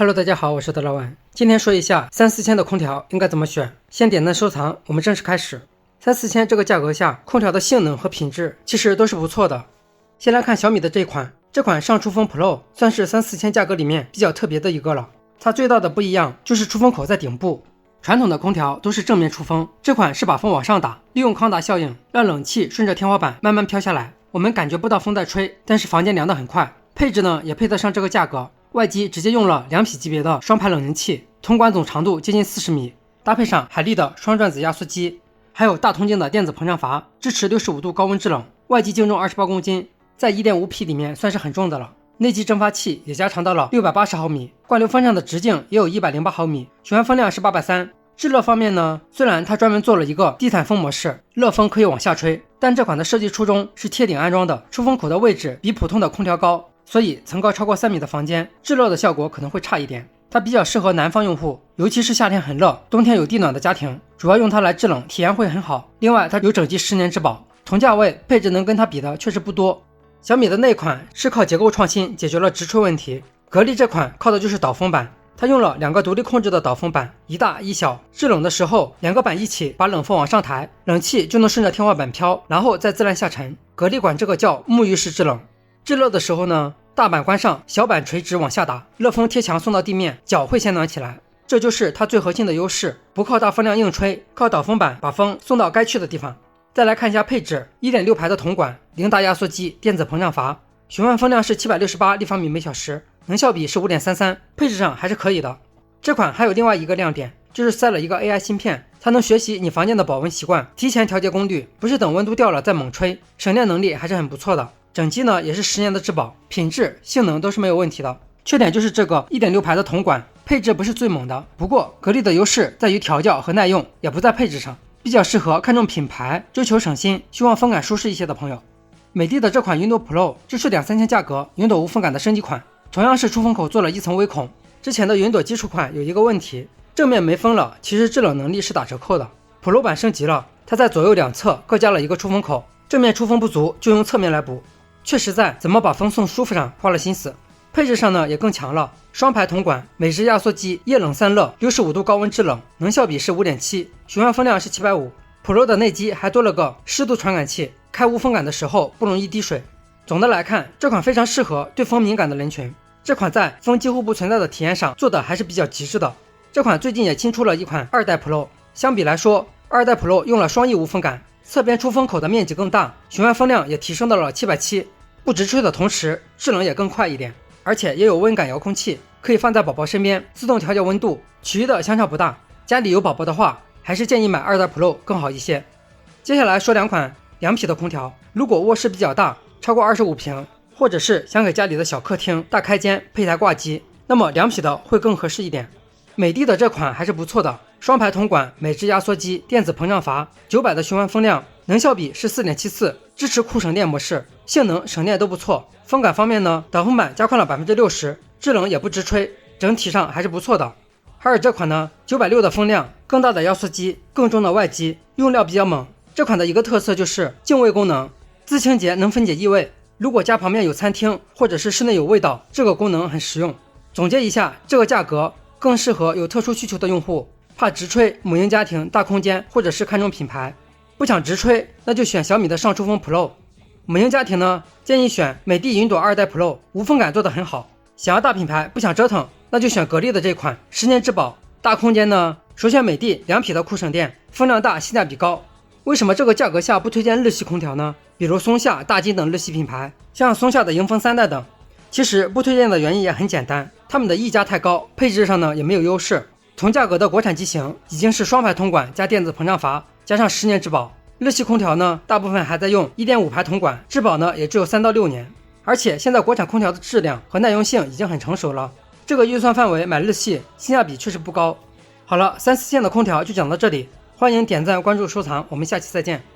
Hello， 大家好，我是德老万。今天说一下3、4千的空调应该怎么选。先点赞收藏，我们正式开始。3、4千这个价格下，空调的性能和品质其实都是不错的。先来看小米的这款上出风 Pro 算是3、4千价格里面比较特别的一个了。它最大的不一样就是出风口在顶部，传统的空调都是正面出风，这款是把风往上打，利用康达效应让冷气顺着天花板慢慢飘下来，我们感觉不到风在吹，但是房间凉得很快。配置呢也配得上这个价格。外机直接用了2匹级别的双排冷凝器，通管总长度接近40米，搭配上海力的双转子压缩机，还有大通径的电子膨胀阀，支持65度高温制冷。外机净重28公斤，在 1.5P 里面算是很重的了。内机蒸发器也加长到了680毫米，灌流风扇的直径也有108毫米，循环风量是830。制热方面呢，虽然它专门做了一个地毯风模式，热风可以往下吹，但这款的设计初衷是贴顶安装的，出风口的位置比普通的空调高，所以层高超过3米的房间，制热的效果可能会差一点。它比较适合南方用户，尤其是夏天很热，冬天有地暖的家庭，主要用它来制冷，体验会很好。另外，它有整机10年质保，同价位配置能跟它比的确实不多。小米的那款是靠结构创新解决了直吹问题，格力这款靠的就是导风板，它用了2个独立控制的导风板，一大一小，制冷的时候2个板一起把冷风往上抬，冷气就能顺着天花板飘，然后再自然下沉。格力管这个叫沐浴式制冷。制热的时候呢，大板关上，小板垂直往下打，热风贴墙送到地面，脚会先暖起来，这就是它最核心的优势，不靠大风量硬吹，靠导风板把风送到该去的地方。再来看一下配置， 1.6 排的铜管，凌达压缩机，电子膨胀阀，循环风量是768立方米每小时，能效比是 5.33， 配置上还是可以的。这款还有另外一个亮点，就是塞了一个 AI 芯片，它能学习你房间的保温习惯，提前调节功率，不是等温度掉了再猛吹，省电能力还是很不错的。整机呢也是10年的质保，品质性能都是没有问题的。缺点就是这个 1.6 排的铜管，配置不是最猛的，不过格力的优势在于调教和耐用，也不在配置上，比较适合看重品牌，追求省心，希望风感舒适一些的朋友。美的的这款云朵 Pro 就是2、3千价格云朵无风感的升级款，同样是出风口做了一层微孔。之前的云朵基础款有一个问题，正面没风了，其实制冷能力是打折扣的。Pro 版升级了，它在左右两侧各加了一个出风口，正面出风不足就用侧面来补，确实在怎么把风送舒服上花了心思。配置上呢也更强了，双排铜管，美式压缩机，液冷散热，65度高温制冷，能效比是 5.7， 循环风量是750。Pro 的内机还多了个湿度传感器，开无风感的时候不容易滴水。总的来看，这款非常适合对风敏感的人群。这款在风几乎不存在的体验上做的还是比较极致的。这款最近也新出了一款2代 Pro， 相比来说2代 Pro 用了双翼无风感，侧边出风口的面积更大，循环风量也提升到了770，不直吹的同时制冷也更快一点，而且也有温感遥控器，可以放在宝宝身边自动调节温度，其余的相差不大。家里有宝宝的话，还是建议买2代 Pro 更好一些。接下来说2款2匹的空调，如果卧室比较大，超过25平，或者是想给家里的小客厅大开间配台挂机，那么2匹的会更合适一点。美的的这款还是不错的，双排铜管，美制压缩机，电子膨胀阀，900的循环风量，能效比是 4.74， 支持酷省电模式，性能省电都不错。风感方面呢，导风板加快了 60%， 制冷也不直吹，整体上还是不错的。海尔这款呢，960的风量，更大的压缩机，更重的外机，用料比较猛。这款的一个特色就是净味功能，自清洁能分解异味，如果家旁边有餐厅或者是室内有味道，这个功能很实用。总结一下，这个价格更适合有特殊需求的用户，怕直吹，母婴家庭，大空间，或者是看重品牌，不想直吹，那就选小米的上出风 Pro。 母婴家庭呢，建议选美的云朵2代 Pro， 无风感做得很好。想要大品牌不想折腾，那就选格力的这款10年质保。大空间呢，首选美的2匹的酷省电，风量大，性价比高。为什么这个价格下不推荐日系空调呢？比如松下、大金等日系品牌，像松下的迎风3代等。其实不推荐的原因也很简单，他们的溢价太高，配置上呢也没有优势。同价格的国产机型已经是双排铜管加电子膨胀阀，加上10年质保。日系空调呢，大部分还在用 1.5 排铜管，质保呢也只有3到6年。而且现在国产空调的质量和耐用性已经很成熟了，这个预算范围买日系性价比确实不高。好了，3、4千的空调就讲到这里，欢迎点赞、关注、收藏，我们下期再见。